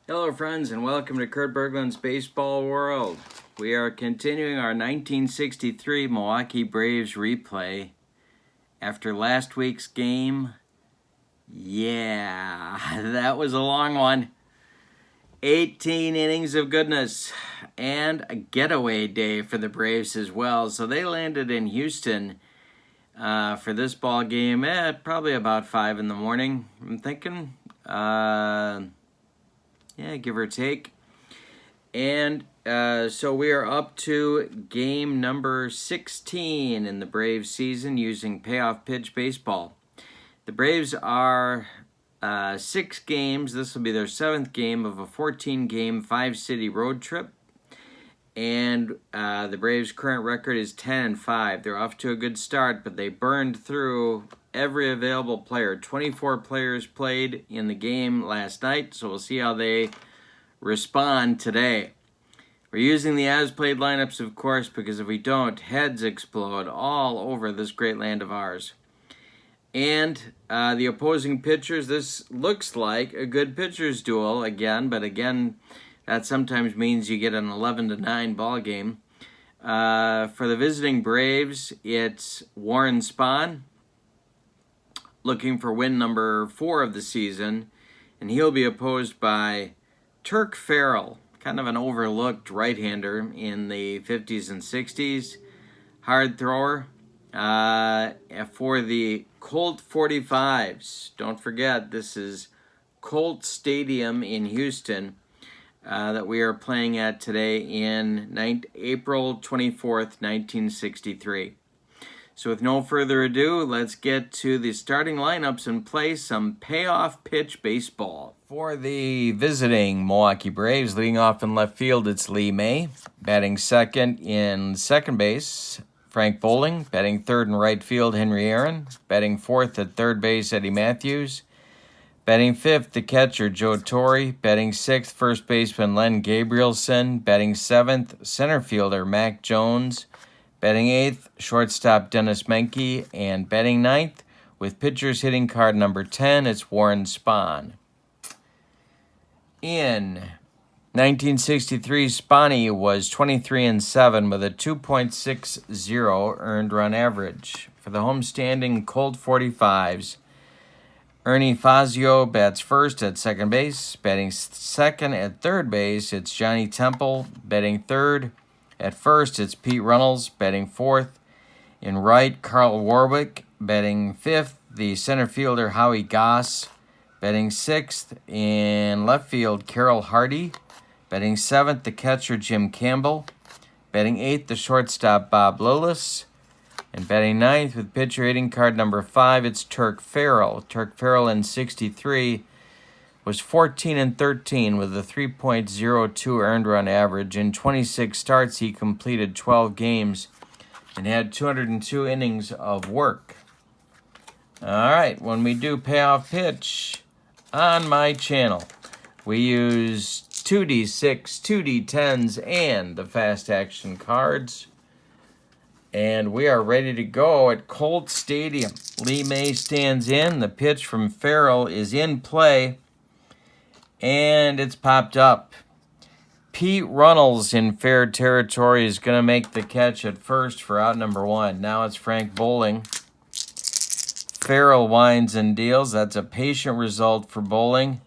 Hello friends and welcome to Kurt Berglund's Baseball World. We are continuing our 1963 Milwaukee Braves replay. After last week's game, that was a long one. 18 innings of goodness and a getaway day for the Braves as well. So they landed in Houston for this ball game at probably about 5 in the morning. I'm thinking, give or take. And so we are up to game number 16 in the Braves season using payoff pitch baseball. The Braves are 6 games. This will be their 7th game of a 14-game 5-city road trip. And the Braves' current record is 10-5. They're off to a good start, but they burned through every available player. 24 players played in the game last night, so we'll see how they respond today. We're using the as-played lineups, of course, because if we don't, heads explode all over this great land of ours. And the opposing pitchers, this looks like a good pitcher's duel again, but again, that sometimes means you get an 11-9 ball game. For the visiting Braves, it's Warren Spahn, looking for win number 4 of the season, and he'll be opposed by Turk Farrell, kind of an overlooked right-hander in the 50s and 60s, hard thrower. For the Colt 45s, don't forget this is Colt Stadium in Houston that we are playing at today in April 24th, 1963. So with no further ado, let's get to the starting lineups and play some payoff pitch baseball. For the visiting Milwaukee Braves, leading off in left field, it's Lee May. Batting second in second base, Frank Bowling. Batting third in right field, Henry Aaron. Batting fourth at third base, Eddie Matthews. Batting fifth, the catcher, Joe Torre. Batting sixth, first baseman, Len Gabrielson. Batting seventh, center fielder, Mac Jones. Batting eighth, shortstop, Dennis Menke. And batting ninth, with pitcher's hitting card number 10, it's Warren Spahn. In 1963, SPAHNIE was 23-7 with a 2.60 earned run average. For the homestanding Colt 45s, Ernie Fazio bats first at second base. Batting second at third base, it's Johnny Temple. Batting third at first, it's Pete Runnels. Batting fourth in right, Carl Warwick. Batting fifth, the center fielder, Howie Goss. Batting sixth in left field, Carroll Hardy. Batting seventh, the catcher, Jim Campbell. Batting eighth, the shortstop, Bob Lillis. And batting ninth with pitcher hitting card number 5, it's Turk Farrell. Turk Farrell in 63 was 14-13 with a 3.02 earned run average. In 26 starts, he completed 12 games and had 202 innings of work. All right, when we do payoff pitch on my channel, we use 2D6, 2D10s, and the fast action cards. And we are ready to go at Colt Stadium. Lee May stands in. The pitch from Farrell is in play. And it's popped up. Pete Runnels in fair territory is going to make the catch at first for out number 1. Now it's Frank Bowling. Farrell winds and deals. That's a patient result for Bowling.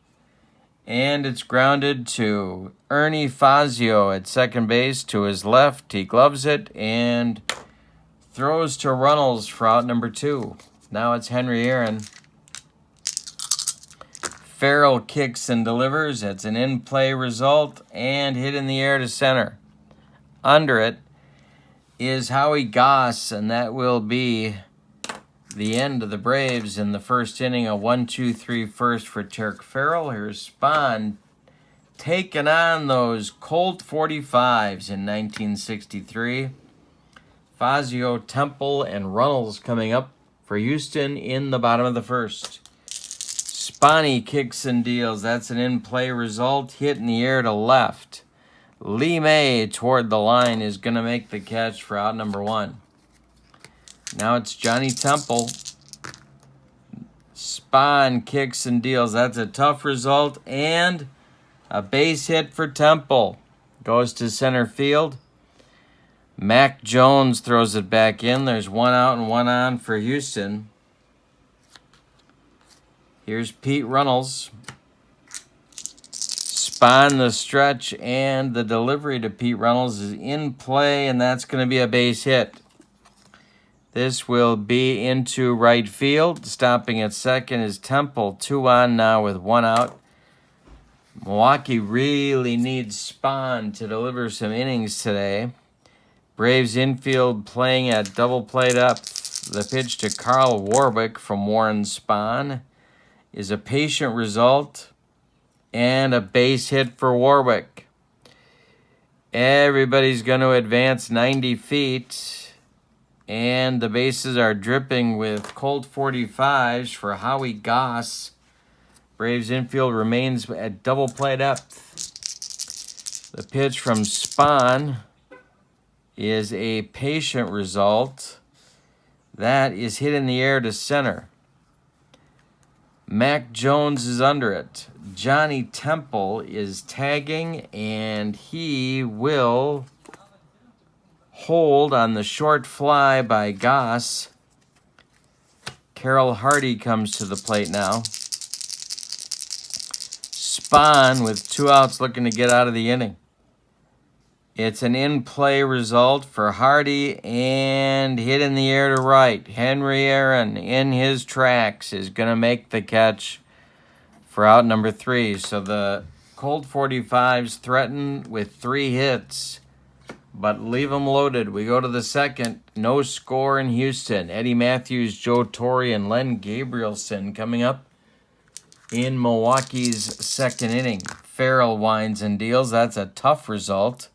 And it's grounded to Ernie Fazio at second base to his left. He gloves it and throws to Runnels for out number 2. Now it's Henry Aaron. Farrell kicks and delivers. It's an in-play result and hit in the air to center. Under it is Howie Goss, and that will be the end of the Braves in the first inning. A 1-2-3 first for Turk Farrell. Here's Spahn taking on those Colt 45s in 1963. Fazio, Temple, and Runnels coming up for Houston in the bottom of the first. SPAHNIE kicks and deals. That's an in-play result. Hit in the air to left. Lee May toward the line is going to make the catch for out number 1. Now it's Johnny Temple. Spahn kicks and deals. That's a tough result. And A base hit for Temple. Goes to center field. Mac Jones throws it back in. There's one out and one on for Houston. Here's Pete Runnels. Spahn the stretch, and the delivery to Pete Runnels is in play, and that's going to be a base hit. This will be into right field. Stopping at second is Temple. 2 on now with 1 out. Milwaukee really needs Spahn to deliver some innings today. Braves infield playing at double play depth. The pitch to Carl Warwick from Warren Spahn is a patient result and a base hit for Warwick. Everybody's going to advance 90 feet, and the bases are dripping with Colt 45s for Howie Goss. Braves infield remains at double play depth. The pitch from Spahn is a patient result. That is hit in the air to center. Mac Jones is under it. Johnny Temple is tagging, and he will hold on the short fly by Goss. Carroll Hardy comes to the plate now. Spahn with 2 outs looking to get out of the inning. It's an in-play result for Hardy, and hit in the air to right. Henry Aaron in his tracks is going to make the catch for out number 3. So the Colt 45s threaten with 3 hits, but leave them loaded. We go to the second. No score in Houston. Eddie Matthews, Joe Torre, and Len Gabrielson coming up in Milwaukee's second inning. Farrell winds and deals. That's a tough result.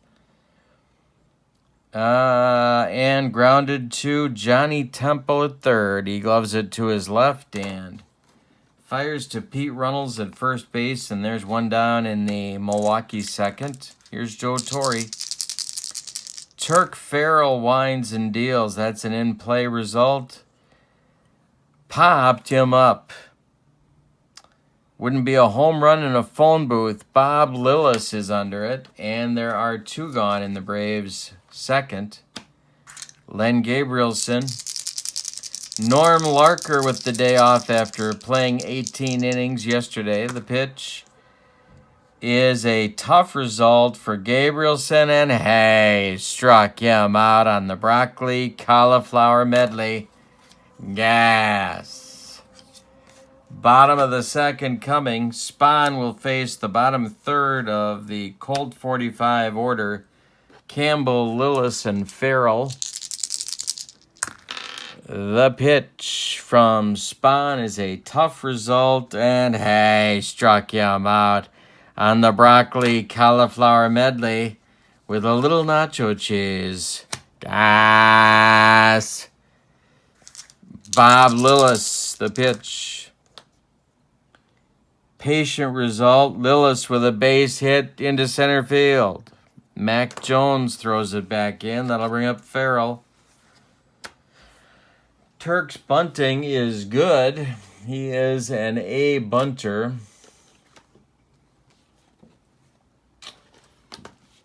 And grounded to Johnny Temple at third. He gloves it to his left and fires to Pete Runnels at first base. And there's one down in the Milwaukee second. Here's Joe Torre. Turk Farrell winds and deals. That's an in-play result. Popped him up. Wouldn't be a home run in a phone booth. Bob Lillis is under it. And there are 2 gone in the Braves' second. Len Gabrielson. Norm Larker with the day off after playing 18 innings yesterday. The pitch is a tough result for Gabrielson, and hey, struck him out on the broccoli cauliflower medley. Gas. Bottom of the second coming. Spahn will face the bottom third of the Colt 45 order. Campbell, Lillis, and Farrell. The pitch from Spahn is a tough result, and hey, struck him out on the broccoli cauliflower medley with a little nacho cheese. Gas. Bob Lillis, the pitch. Patient result. Lillis with a base hit into center field. Mac Jones throws it back in. That'll bring up Farrell. Turk's bunting is good. He is an A bunter.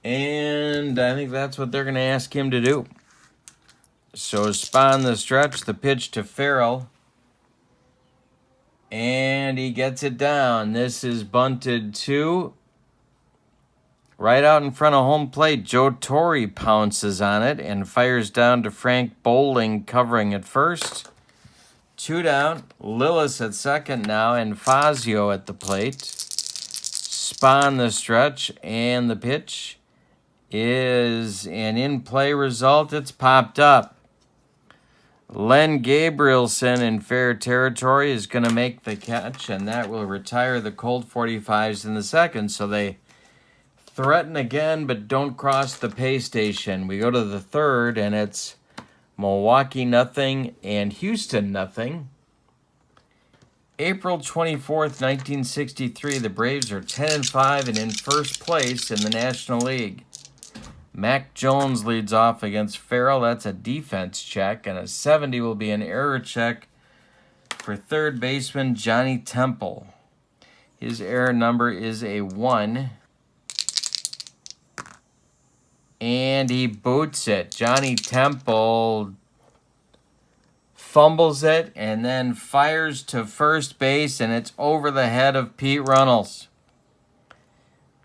And I think that's what they're going to ask him to do. So Spahn the stretch, the pitch to Farrell. And he gets it down. This is bunted to right out in front of home plate. Joe Torre pounces on it and fires down to Frank Bowling covering at first. 2 down. Lillis at second now, and Fazio at the plate. Spahn the stretch, and the pitch is an in-play result. It's popped up. Len Gabrielson in fair territory is going to make the catch, and that will retire the Colt 45s in the second. So they threaten again, but don't cross the pay station. We go to the third, and it's Milwaukee nothing and Houston nothing. April 24th, 1963, the Braves are 10-5 and in first place in the National League. Mac Jones leads off against Farrell. That's a defense check, and a 70 will be an error check for third baseman Johnny Temple. His error number is a 1. And he boots it. Johnny Temple fumbles it and then fires to first base, and it's over the head of Pete Runnels.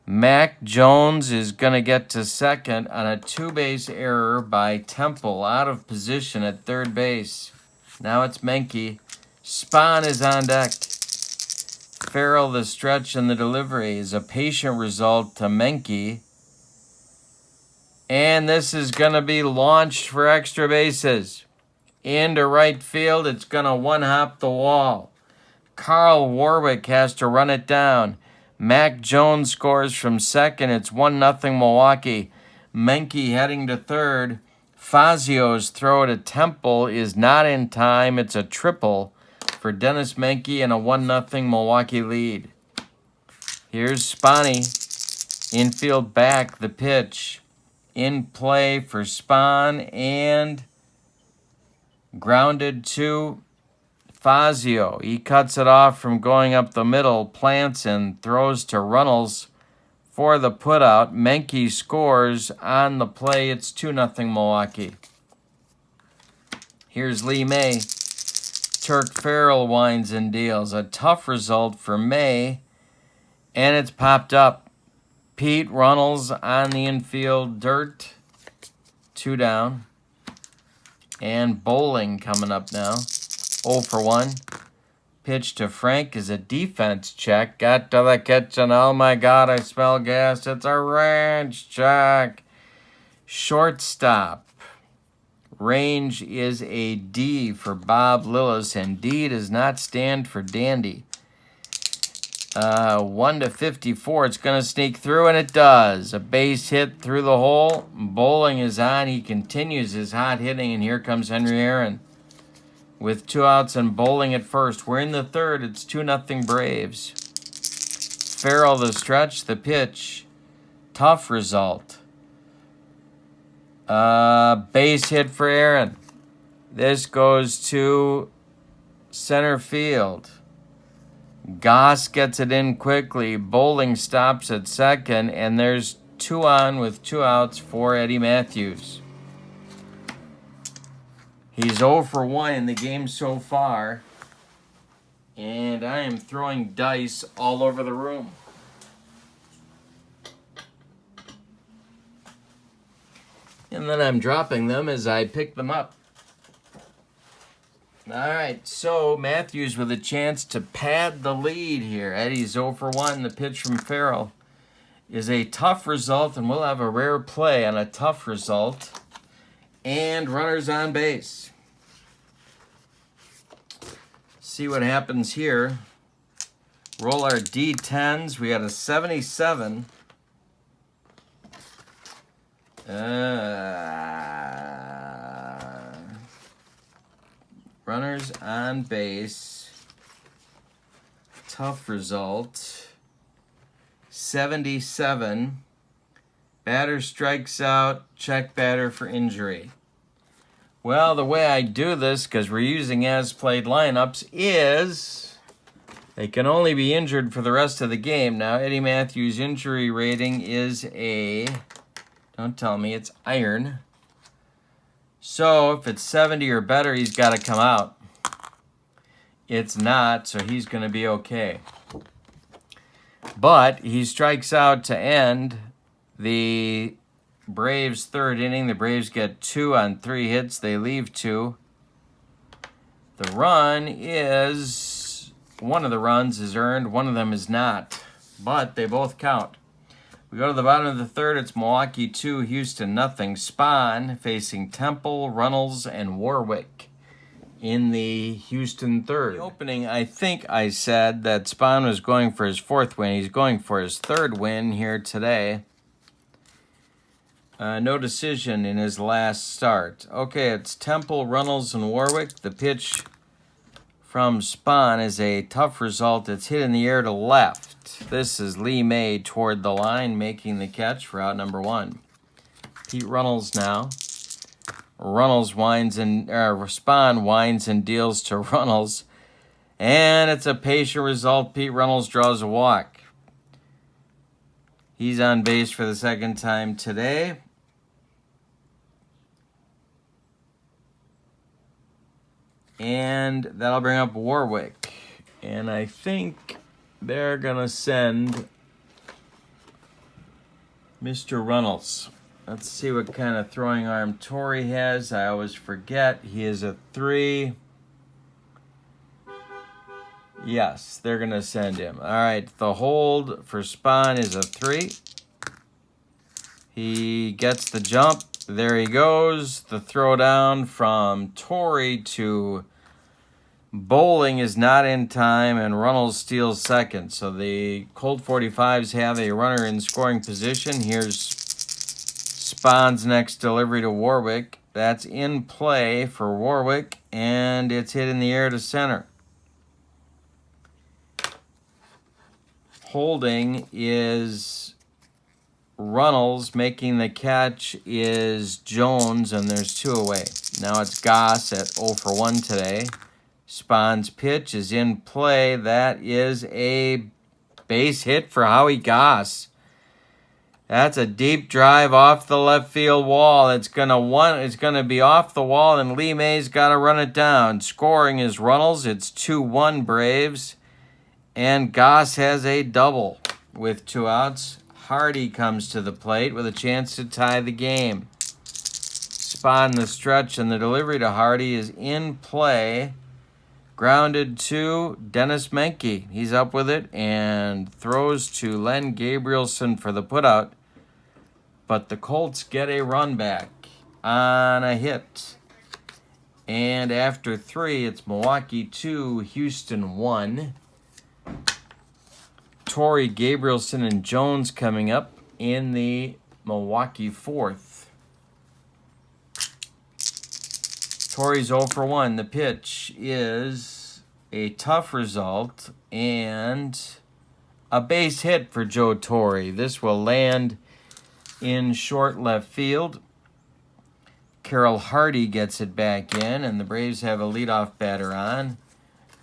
Mac Jones is going to get to second on a two-base error by Temple, out of position at third base. Now it's Menke. Spahn is on deck. Farrell, the stretch and the delivery is a patient result to Menke. And this is going to be launched for extra bases. Into right field, it's going to one-hop the wall. Carl Warwick has to run it down. Mac Jones scores from second. It's 1-0 Milwaukee. Menke heading to third. Fazio's throw to Temple is not in time. It's a triple for Dennis Menke and a 1-0 Milwaukee lead. Here's Spahnie. Infield back, the pitch. In play for Spahn and grounded to Fazio. He cuts it off from going up the middle, plants and throws to Runnels for the putout. Menke scores on the play. It's 2-0 Milwaukee. Here's Lee May. Turk Farrell winds and deals. A tough result for May, and it's popped up. Pete Runnels on the infield dirt. 2 down. And Bowling coming up now. 0 for 1. Pitch to Frank is a defense check. Got to the kitchen. Oh my God, I smell gas. It's a ranch check. Shortstop. Range is a D for Bob Lillis, and D does not stand for dandy. 1 to 54. It's going to sneak through, and it does. A base hit through the hole. Bowling is on. He continues his hot hitting, and here comes Henry Aaron with 2 outs and Bowling at first. We're in the third. It's 2-0 Braves. Farrell the stretch, the pitch. Tough result. Base hit for Aaron. This goes to center field. Goss gets it in quickly. Bowling stops at second, and there's 2 on with 2 outs for Eddie Matthews. He's 0 for 1 in the game so far, and I am throwing dice all over the room. And then I'm dropping them as I pick them up. All right, so Matthews with a chance to pad the lead here. Eddie's 0 for 1. The pitch from Farrell is a tough result, and we'll have a rare play on a tough result. And runners on base. See what happens here. Roll our D10s. We got a 77. Runners on base. Tough result. 77. Batter strikes out. Check batter for injury. Well, the way I do this, because we're using as-played lineups, is they can only be injured for the rest of the game. Now, Eddie Matthews' injury rating is a, don't tell me, it's iron. So if it's 70 or better, he's got to come out. It's not, so he's going to be okay. But he strikes out to end the Braves' third inning. The Braves get 2 on 3 hits. They leave 2. The run is, one of the runs is earned, one of them is not. But they both count. We go to the bottom of the third. It's Milwaukee 2, Houston nothing. Spahn facing Temple, Runnels, and Warwick in the Houston third. In the opening, I think I said that Spahn was going for his 4th win. He's going for his 3rd win here today. No decision in his last start. Okay, it's Temple, Runnels, and Warwick. The pitch from Spahn is a tough result. It's hit in the air to left. This is Lee May toward the line, making the catch for out number 1. Pete Runnels now. Runnels winds and Spahn winds and deals to Runnels, and it's a patient result. Pete Runnels draws a walk. He's on base for the 2nd time today. And that'll bring up Warwick. And I think they're going to send Mr. Runnels. Let's see what kind of throwing arm Torrey has. I always forget. He is a 3. Yes, they're going to send him. All right, the hold for Spahn is a 3. He gets the jump. There he goes. The throw down from Torrey to Bowling is not in time, and Runnels steals second. So the Colt 45s have a runner in scoring position. Here's Spahn's next delivery to Warwick. That's in play for Warwick, and it's hit in the air to center. Holding is Runnels. Making the catch is Jones, and there's 2 away. Now it's Goss at 0 for 1 today. Spahn's pitch is in play. That is a base hit for Howie Goss. That's a deep drive off the left field wall. It's gonna be off the wall, and Lee May's got to run it down. Scoring is Runnels. It's 2-1 Braves, and Goss has a double with 2 outs. Hardy comes to the plate with a chance to tie the game. Spahn the stretch, and the delivery to Hardy is in play. Grounded to Dennis Menke. He's up with it and throws to Len Gabrielson for the putout. But the Colts get a run back on a hit. And after 3, it's Milwaukee 2, Houston 1. Torrey, Gabrielson, and Jones coming up in the Milwaukee 4th. Torrey's 0 for 1. The pitch is a tough result and a base hit for Joe Torrey. This will land in short left field. Carroll Hardy gets it back in, and the Braves have a leadoff batter on.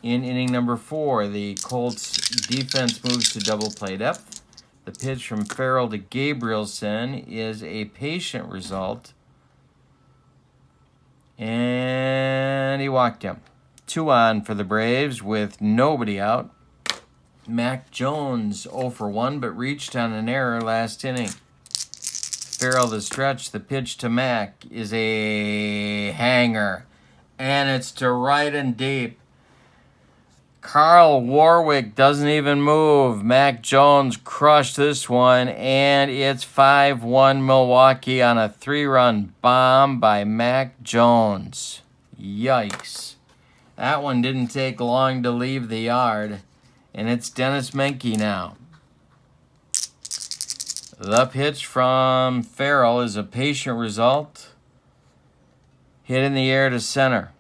In inning number 4, the Colts defense moves to double play depth. The pitch from Farrell to Gabrielson is a patient result. And he walked him. 2 on for the Braves with nobody out. Mac Jones 0 for 1, but reached on an error last inning. Farrell the stretch. The pitch to Mac is a hanger. And it's to right and deep. Carl Warwick doesn't even move. Mac Jones crushed this one, and it's 5-1 Milwaukee on a 3-run bomb by Mac Jones. Yikes. That one didn't take long to leave the yard, and it's Dennis Menke now. The pitch from Farrell is a patient result. Hit in the air to center.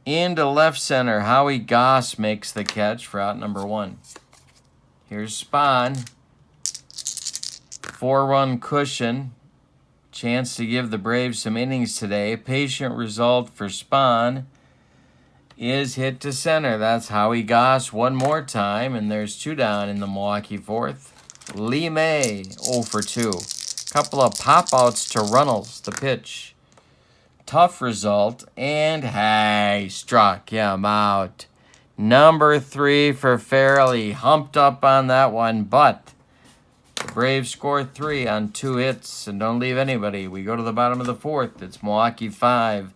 Into left center, Howie Goss makes the catch for out number 1. Here's Spahn. 4-run cushion. Chance to give the Braves some innings today. Patient result for Spahn is hit to center. That's Howie Goss one more time, and there's 2 down in the Milwaukee 4th. Lee May 0 for 2. Couple of pop-outs to Runnels, the pitch. Tough result, and hey, struck him out. Number 3 for Farrell. He humped up on that one, but the Braves score 3 on 2 hits and don't leave anybody. We go to the bottom of the 4th. It's Milwaukee 5,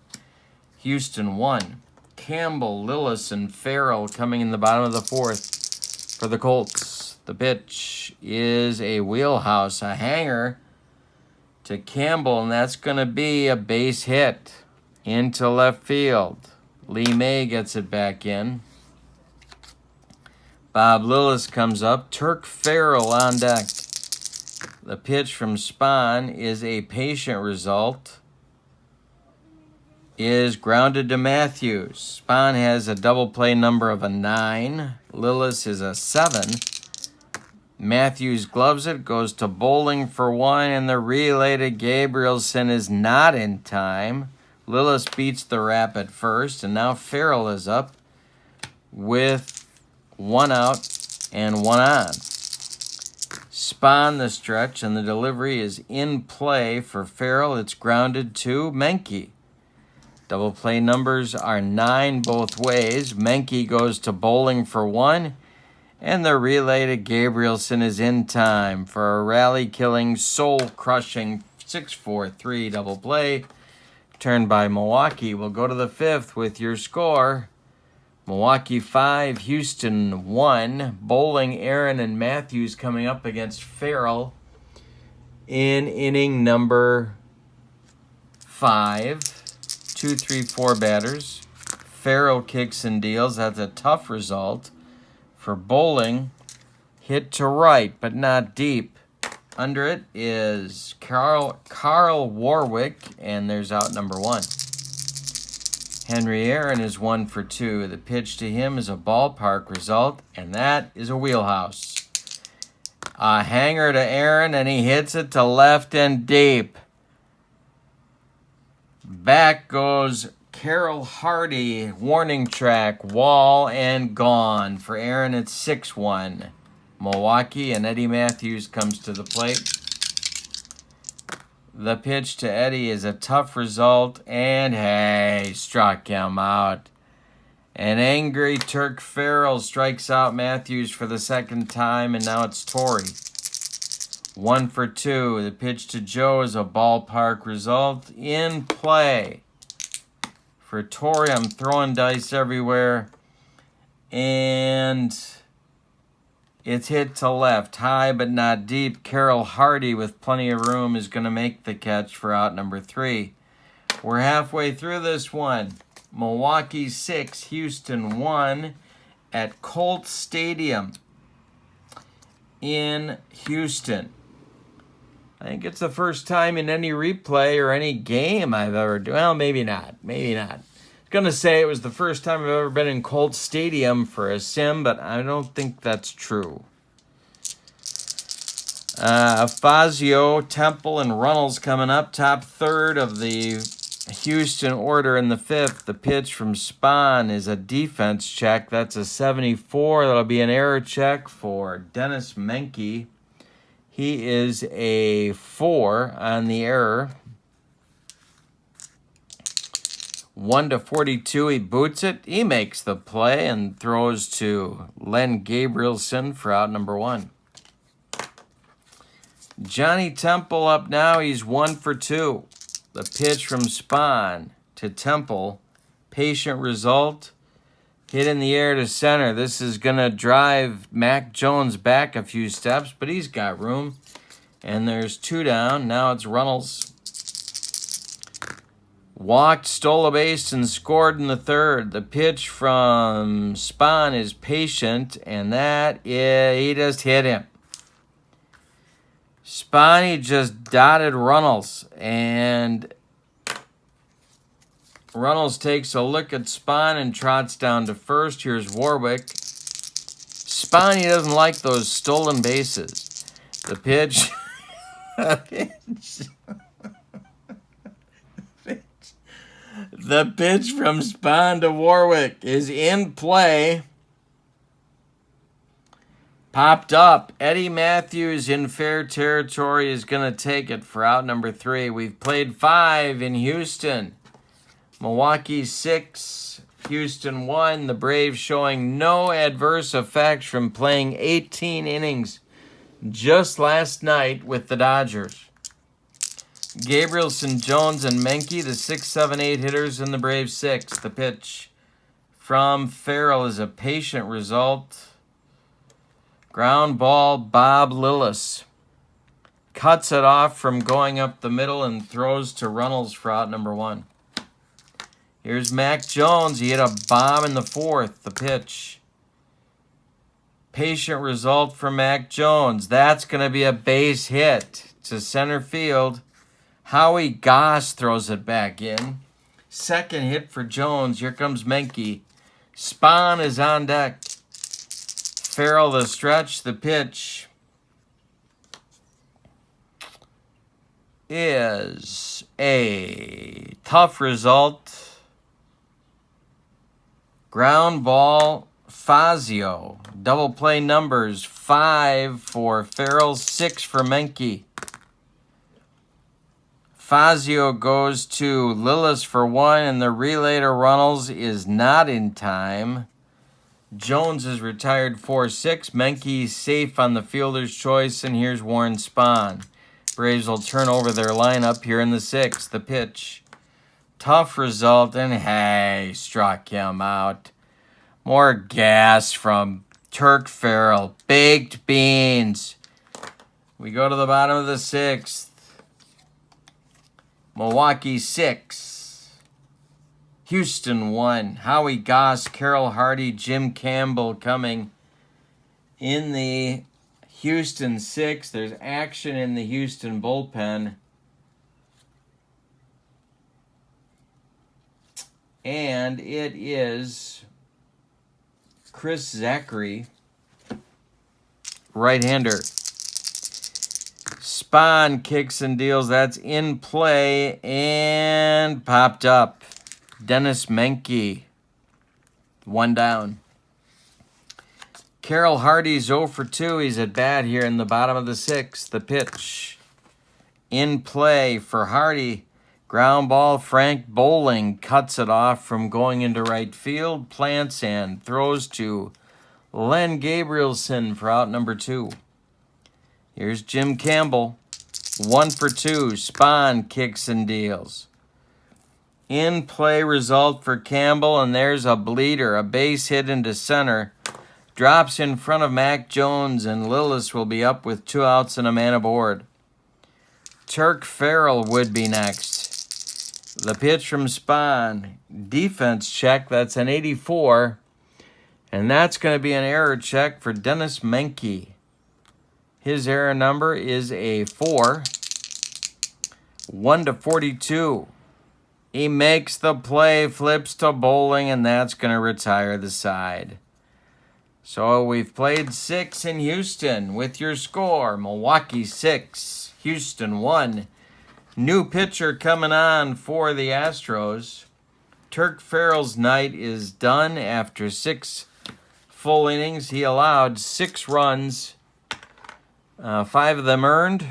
Houston 1. Campbell, Lillis, and Farrell coming in the bottom of the 4th for the Colts. The pitch is a wheelhouse, a hanger to Campbell, and that's going to be a base hit into left field. Lee May gets it back in. Bob Lillis comes up. Turk Farrell on deck. The pitch from Spahn is a patient result. Is grounded to Matthews. Spahn has a double play number of a 9. Lillis is a 7. Matthews gloves it, goes to Bowling for 1, and the relay to Gabrielson is not in time. Lillis beats the wrap at first, and now Farrell is up with 1 out and 1 on. Spahn the stretch, and the delivery is in play for Farrell. It's grounded to Menke. Double play numbers are 9 both ways. Menke goes to bowling for 1. And the relay to Gabrielson is in time for a rally-killing, soul-crushing 6-4-3 double play. Turned by Milwaukee. We'll go to the 5th with your score. Milwaukee 5, Houston 1. Bowling, Aaron and Matthews coming up against Farrell in inning number 5. 2, 3, 4 batters. Farrell kicks and deals. That's a tough result. For bowling, hit to right, but not deep. Under it is Carl Warwick, and there's out number 1. Henry Aaron is 1 for 2. The pitch to him is a ballpark result, and that is a wheelhouse. A hanger to Aaron, and he hits it to left and deep. Back goes Carroll Hardy, warning track, wall, and gone. For Aaron, it's 6-1. Milwaukee, and Eddie Matthews comes to the plate. The pitch to Eddie is a tough result, and hey, struck him out. An angry Turk Farrell strikes out Matthews for the second time, and now it's Torrey. 1 for 2. The pitch to Joe is a ballpark result. In play. For Torrey, I'm throwing dice everywhere. And it's hit to left. High but not deep. Carroll Hardy, with plenty of room, is going to make the catch for out number 3. We're halfway through this one. Milwaukee 6, Houston 1 at Colt Stadium in Houston. I think it's the first time in any replay or any game I've ever done. Well, maybe not. Maybe not. I was going to say it was the first time I've ever been in Colt Stadium for a sim, but I don't think that's true. Fazio, Temple, and Runnels coming up. Top third of the Houston order in the 5th. The pitch from Spahn is a defense check. That's a 74. That'll be an error check for Dennis Menke. He is a 4 on the error. 1-42, he boots it. He makes the play and throws to Len Gabrielson for out number 1. Johnny Temple up now. He's 1 for 2. The pitch from Spahn to Temple. Patient result. Hit in the air to center. This is going to drive Mac Jones back a few steps, but he's got room. And there's 2 down. Now it's Runnels. Walked, stole a base, and scored in the 3rd. The pitch from Spahn is patient, and he just hit him. Spahnie just dotted Runnels, and Runnels takes a look at Spahn and trots down to first. Here's Warwick. Spahnie doesn't like those stolen bases. The pitch. The pitch from Spahn to Warwick is in play. Popped up. Eddie Matthews in fair territory is going to take it for out number 3. We've played 5 in Houston. Milwaukee 6, Houston 1. The Braves showing no adverse effects from playing 18 innings just last night with the Dodgers. Gabrielson, Jones, and Menke, the 6, 7, 8 hitters in the Braves 6. The pitch from Farrell is a patient result. Ground ball, Bob Lillis. Cuts it off from going up the middle and throws to Runnels for out number 1. Here's Mac Jones. He hit a bomb in the 4th. The pitch. Patient result for Mac Jones. That's going to be a base hit to center field. Howie Goss throws it back in. Second hit for Jones. Here comes Menke. Spahn is on deck. Farrell the stretch. The pitch is a tough result. Ground ball, Fazio. Double play numbers, 5 for Farrell, 6 for Menke. Fazio goes to Lillis for 1, and the relay to Runnels is not in time. Jones is retired 4-6. Menke's safe on the fielder's choice, and here's Warren Spahn. Braves will turn over their lineup here in the 6th. The pitch. Tough result, and hey, struck him out. More gas from Turk Farrell. Baked beans. We go to the bottom of the 6th. Milwaukee 6. Houston 1. Howie Goss, Carroll Hardy, Jim Campbell coming in the Houston 6. There's action in the Houston bullpen. And it is Chris Zachary, right-hander. Spahn kicks and deals. That's in play and popped up. Dennis Menke, 1 down. Carroll Hardy's 0 for 2. He's at bat here in the bottom of the 6th. The pitch. In play for Hardy. Ground ball. Frank Bowling cuts it off from going into right field. Plants and throws to Len Gabrielson for out number 2. Here's Jim Campbell. 1 for 2. Spahn kicks and deals. In play result for Campbell, and there's a bleeder. A base hit into center. Drops in front of Mac Jones, and Lillis will be up with 2 outs and a man aboard. Turk Farrell would be next. The pitch from Spahn. Defense check. That's an 84. And that's going to be an error check for Dennis Menke. His error number is a 4. 1 to 42. He makes the play, flips to Bowling, and that's going to retire the side. So we've played 6 in Houston with your score. Milwaukee 6, Houston 1. New pitcher coming on for the Astros. Turk Farrell's night is done after 6 full innings. He allowed 6 runs. 5 of them earned.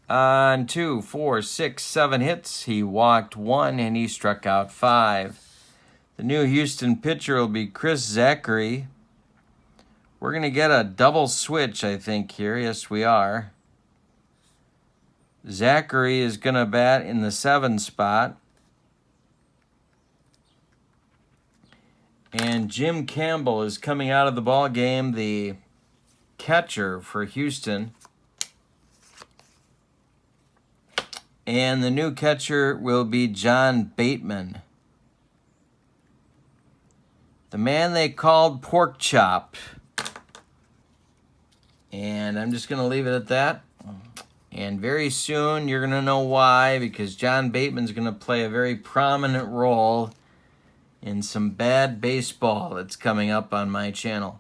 On 2, 4, 6, 7 hits. He walked 1 and he struck out 5. The new Houston pitcher will be Chris Zachary. We're going to get a double switch, I think, here. Yes, we are. Zachary is going to bat in the 7 spot. And Jim Campbell is coming out of the ball game, the catcher for Houston. And the new catcher will be John Bateman. The man they called Pork Chop. And I'm just going to leave it at that. And very soon you're going to know why, because John Bateman's going to play a very prominent role in some bad baseball that's coming up on my channel.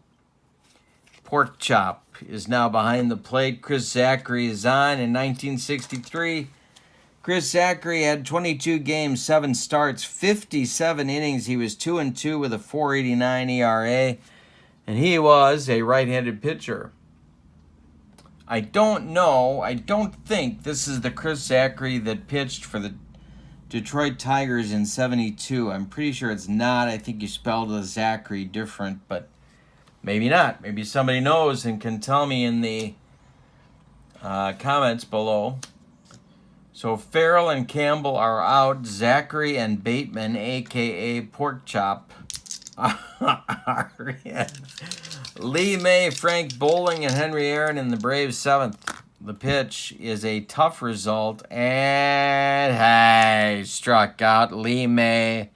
Pork Chop is now behind the plate. Chris Zachary is on. In 1963, Chris Zachary had 22 games, 7 starts, 57 innings. He was 2-2 with a 4.89 ERA, and he was a right-handed pitcher. I don't think this is the Chris Zachary that pitched for the Detroit Tigers in 72. I'm pretty sure it's not. I think you spelled the Zachary different, but maybe not. Maybe somebody knows and can tell me in the comments below. So Farrell and Campbell are out. Zachary and Bateman, a.k.a. Pork Chop, are in. Lee May, Frank Bowling, and Henry Aaron in the Braves 7th. The pitch is a tough result, and hey, struck out Lee May.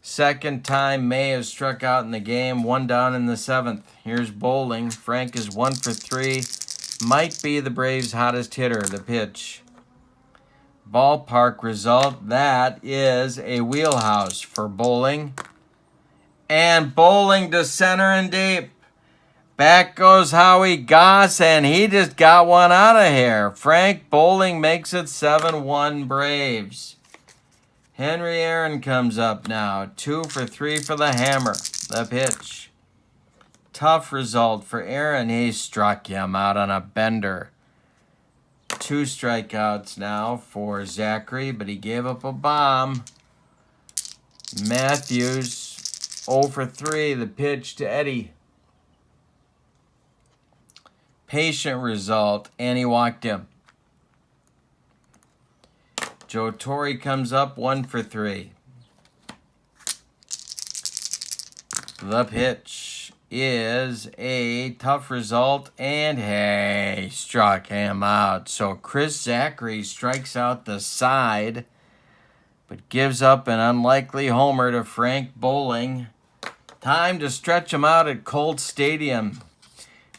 Second time May has struck out in the game, 1 down in the 7th. Here's Bowling. Frank is 1 for 3. Might be the Braves' hottest hitter. The pitch. Ballpark result, that is a wheelhouse for Bowling. And Bowling to center and deep. Back goes Howie Goss, and he just got one out of here. Frank Bowling makes it 7-1 Braves. Henry Aaron comes up now. 2 for 3 for the hammer. The pitch. Tough result for Aaron. He struck him out on a bender. 2 strikeouts now for Zachary, but he gave up a bomb. Matthews, 0 for 3, the pitch to Eddie. Patient result, and he walked him. Joe Torre comes up 1 for 3. The pitch is a tough result, and hey, struck him out. So Chris Zachary strikes out the side, but gives up an unlikely homer to Frank Bowling. Time to stretch him out at Colt Stadium.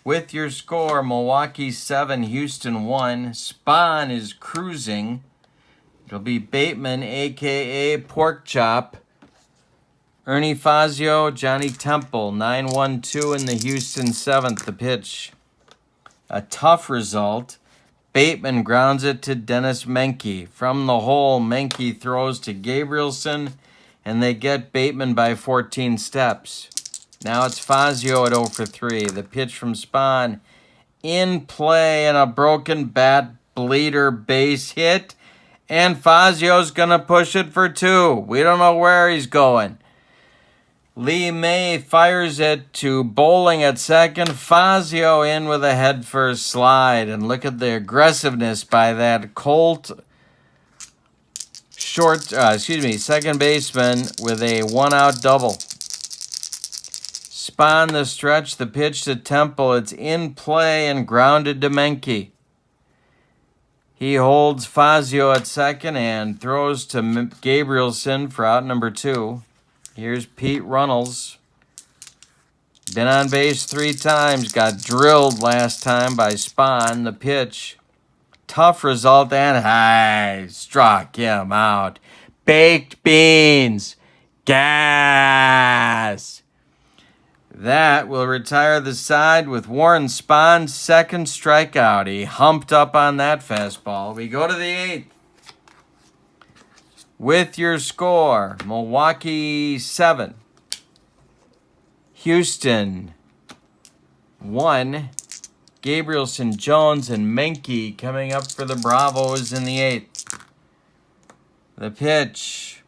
With your score, Milwaukee 7, Houston 1. Spahn is cruising. It'll be Bateman, a.k.a. Pork Chop. Ernie Fazio, Johnny Temple, 9-1-2 in the Houston 7th. The pitch. A tough result. Bateman grounds it to Dennis Menke. From the hole, Menke throws to Gabrielson, and they get Bateman by 14 steps. Now it's Fazio at 0 for 3. The pitch from Spahn in play, and a broken bat bleeder base hit. And Fazio's going to push it for 2. We don't know where he's going. Lee May fires it to Bowling at second. Fazio in with a head-first slide. And look at the aggressiveness by that Colt second baseman with a 1-out double. Spahn the stretch, the pitch to Temple. It's in play and grounded to Menke. He holds Fazio at second and throws to Gabrielson for out number 2. Here's Pete Runnels. Been on base 3 times. Got drilled last time by Spahn. The pitch. Tough result, and struck him out. Baked beans. Gas. That will retire the side with Warren Spahn's second strikeout. He humped up on that fastball. We go to the 8th. With your score, Milwaukee 7, Houston 1. Gabrielson, Jones, and Menke coming up for the Bravos in the 8th. The pitch.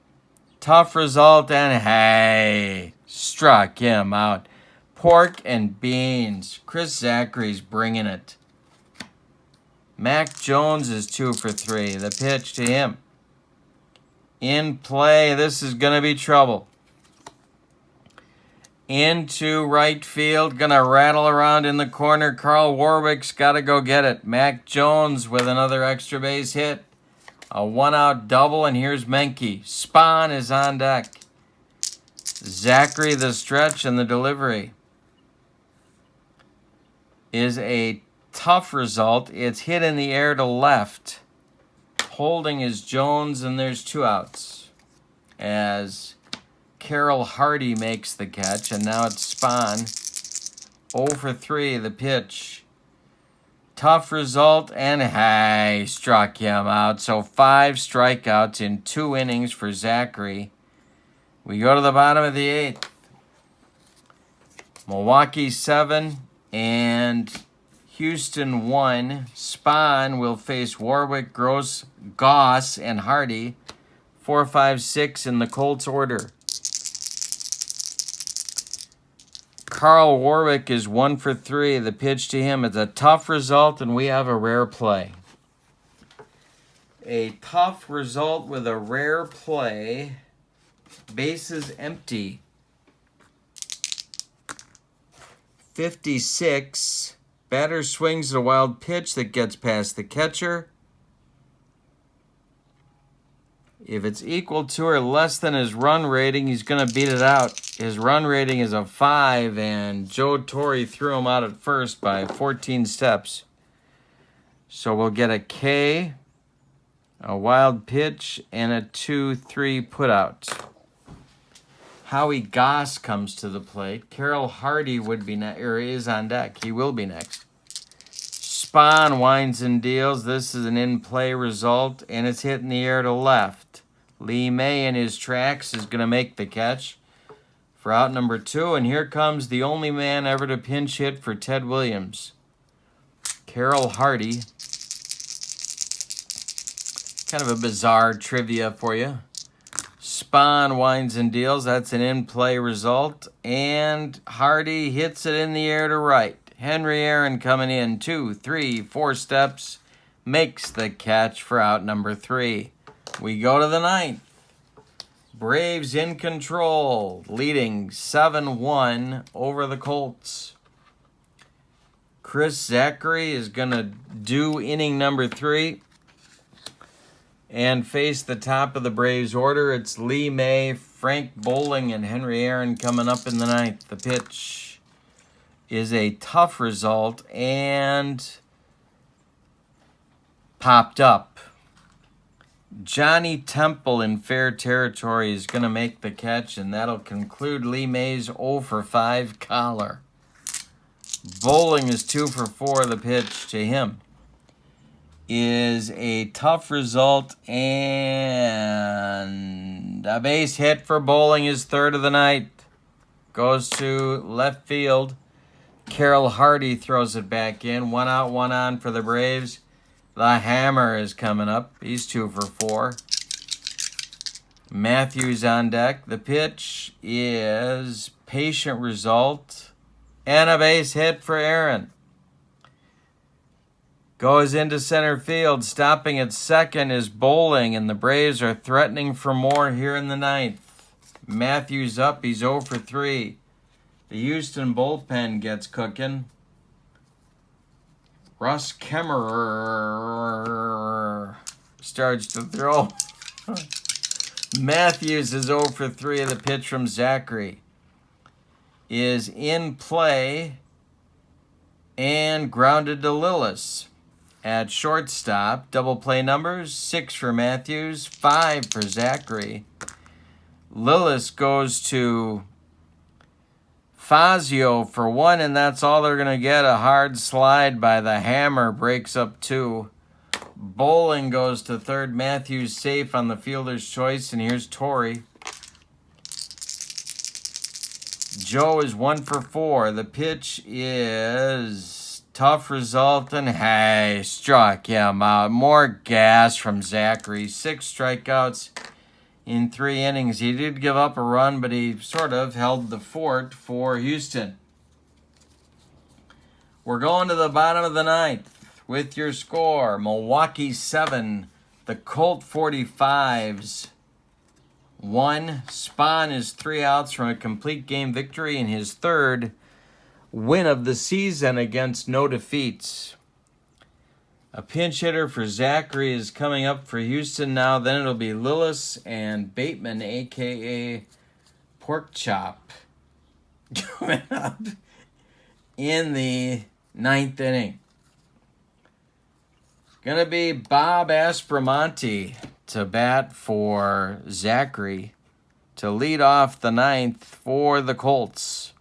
Tough result, and struck him out. Pork and beans. Chris Zachary's bringing it. Mac Jones is 2 for 3. The pitch to him. In play. This is going to be trouble. Into right field. Going to rattle around in the corner. Carl Warwick's got to go get it. Mac Jones with another extra base hit. A 1-out double, and here's Menke. Spahn is on deck. Zachary the stretch, and the delivery is a tough result. It's hit in the air to left. Holding is Jones, and there's 2 outs. As Carroll Hardy makes the catch, and now it's Spahn. 0 for 3, the pitch. Tough result, and struck him out. So 5 strikeouts in 2 innings for Zachary. We go to the bottom of the 8th. Milwaukee 7 and Houston 1. Spahn will face Warwick, Gross, Goss, and Hardy. 4, 5, 6 in the Colts order. Carl Warwick is 1 for 3. The pitch to him is a tough result, and we have a rare play. A tough result with a rare play. Bases empty. 56. Batter swings at a wild pitch that gets past the catcher. If it's equal to or less than his run rating, he's going to beat it out. His run rating is a 5, and Joe Torre threw him out at first by 14 steps. So we'll get a K, a wild pitch, and a 2-3 putout. Howie Goss comes to the plate. Carroll Hardy is on deck. He will be next. Spahn winds and deals. This is an in-play result, and it's hit in the air to left. Lee May in his tracks is going to make the catch for out number 2, and here comes the only man ever to pinch hit for Ted Williams. Carroll Hardy. Kind of a bizarre trivia for you. Spahn winds and deals. That's an in-play result. And Hardy hits it in the air to right. Henry Aaron coming in 2, 3, 4 steps. Makes the catch for out number 3. We go to the 9th. Braves in control, leading 7-1 over the Colts. Chris Zachary is going to do inning number 3 and face the top of the Braves order. It's Lee May, Frank Bowling, and Henry Aaron coming up in the 9th. The pitch is a tough result and popped up. Johnny Temple in fair territory is going to make the catch, and that'll conclude Lee May's 0 for 5 collar. Bowling is 2 for 4. The pitch to him is a tough result, and a base hit for Bowling, his 3rd of the night. Goes to left field. Carroll Hardy throws it back in. 1 out, 1 on for the Braves. The hammer is coming up. He's 2 for 4. Matthews on deck. The pitch is patient result and a base hit for Aaron. Goes into center field. Stopping at second is Bowling, and the Braves are threatening for more here in the 9th. Matthews up. He's 0 for 3. The Houston bullpen gets cooking. Russ Kemmerer starts to throw. Matthews is 0 for 3. The pitch from Zachary is in play and grounded to Lillis. At shortstop, double play numbers, 6 for Matthews, 5 for Zachary. Lillis goes to Fazio for 1, and that's all they're going to get. A hard slide by the hammer breaks up 2. Bowling goes to third. Matthews safe on the fielder's choice, and here's Torrey. Joe is 1 for 4. The pitch is tough result, and hey, struck him out. More gas from Zachary. 6 strikeouts in 3 innings. He did give up a run, but he sort of held the fort for Houston. We're going to the bottom of the 9th with your score. Milwaukee 7, the Colt 45s 1. Spahn is 3 outs from a complete game victory in his 3rd win of the season against no defeats. A pinch hitter for Zachary is coming up for Houston now. Then it'll be Lillis and Bateman, a.k.a. Pork Chop, coming up in the 9th inning. Going to be Bob Aspromonte to bat for Zachary to lead off the 9th for the Colts.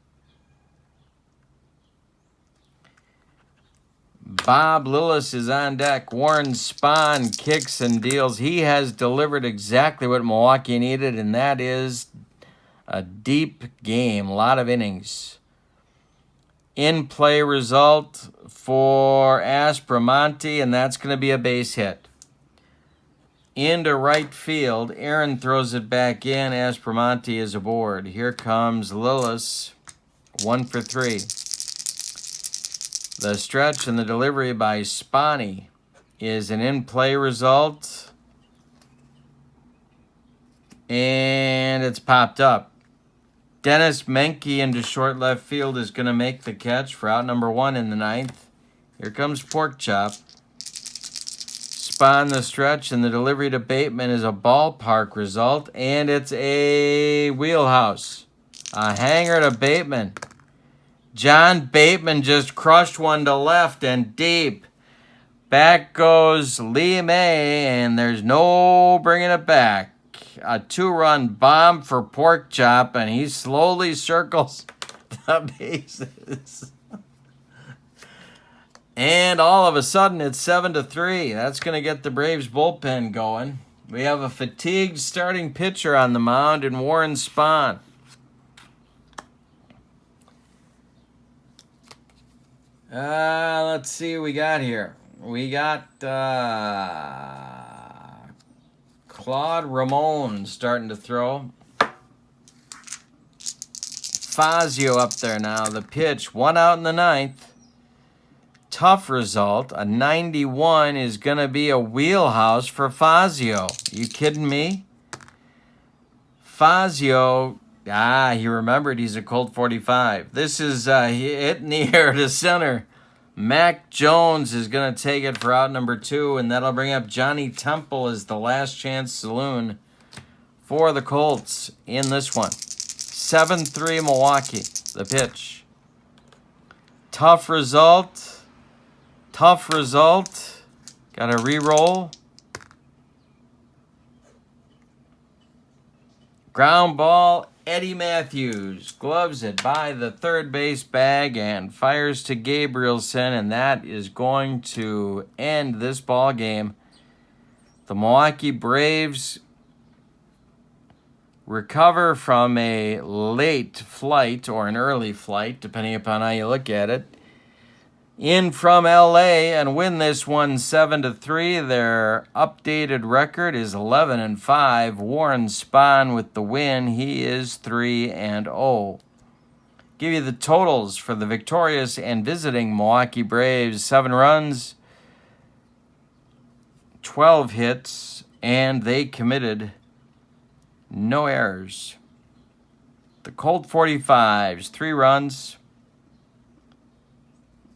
Bob Lillis is on deck. Warren Spahn kicks and deals. He has delivered exactly what Milwaukee needed, and that is a deep game, a lot of innings. In-play result for Aspromonte, and that's going to be a base hit. Into right field, Aaron throws it back in. Aspromonte is aboard. Here comes Lillis, 1 for 3. The stretch and the delivery by SPAHNIE is an in-play result. And it's popped up. Dennis Menke into short left field is going to make the catch for out number 1 in the 9th. Here comes Pork Chop. Spahn the stretch, and the delivery to Bateman is a ballpark result. And it's a wheelhouse. A hanger to Bateman. John Bateman just crushed one to left and deep. Back goes Lee May, and there's no bringing it back. A 2-run bomb for Pork Chop, and he slowly circles the bases. And all of a sudden, it's 7-3. That's going to get the Braves bullpen going. We have a fatigued starting pitcher on the mound in Warren Spahn. Let's see what we got here. We got Claude Ramon starting to throw. Fazio up there now. The pitch, 1 out in the 9th. Tough result. A 91 is going to be a wheelhouse for Fazio. You kidding me? Fazio, he remembered he's a Colt 45. This is hitting the air to center. Mac Jones is going to take it for out number 2, and that'll bring up Johnny Temple as the last chance saloon for the Colts in this one. 7-3 Milwaukee, the pitch. Tough result. Tough result. Got to re-roll. Ground ball, Eddie Matthews gloves it by the third base bag and fires to Gabrielson, and that is going to end this ball game. The Milwaukee Braves recover from a late flight or an early flight, depending upon how you look at it, in from LA and win this one 7-3. Their updated record is 11-5. Warren Spahn with the win. He is 3-0. Give you the totals for the victorious and visiting Milwaukee Braves. 7 runs, 12 hits, and they committed no errors. The Colt 45s, 3 runs,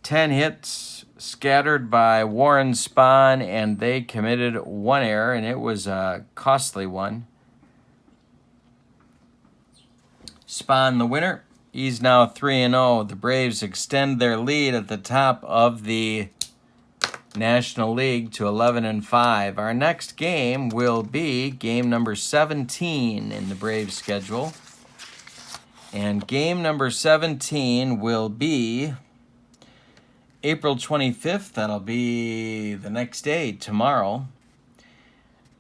10 hits, scattered by Warren Spahn, and they committed 1 error, and it was a costly one. Spahn the winner. He's now 3-0. The Braves extend their lead at the top of the National League to 11-5. Our next game will be game number 17 in the Braves schedule. And game number 17 will be April 25th. That'll be the next day, tomorrow.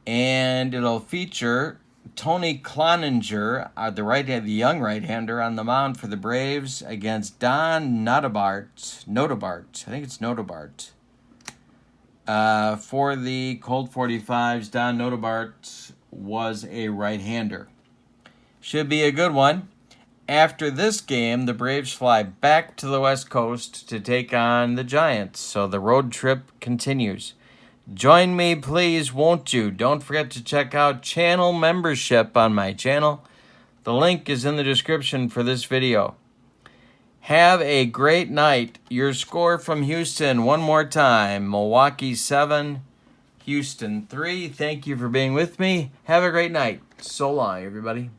And it'll feature Tony Cloninger, the young right-hander, on the mound for the Braves against Don Nodebart. I think it's Nodebart. For the Colt 45s, Don Nodebart was a right-hander. Should be a good one. After this game, the Braves fly back to the West Coast to take on the Giants. So the road trip continues. Join me, please, won't you? Don't forget to check out channel membership on my channel. The link is in the description for this video. Have a great night. Your score from Houston one more time. Milwaukee 7, Houston 3. Thank you for being with me. Have a great night. So long, everybody.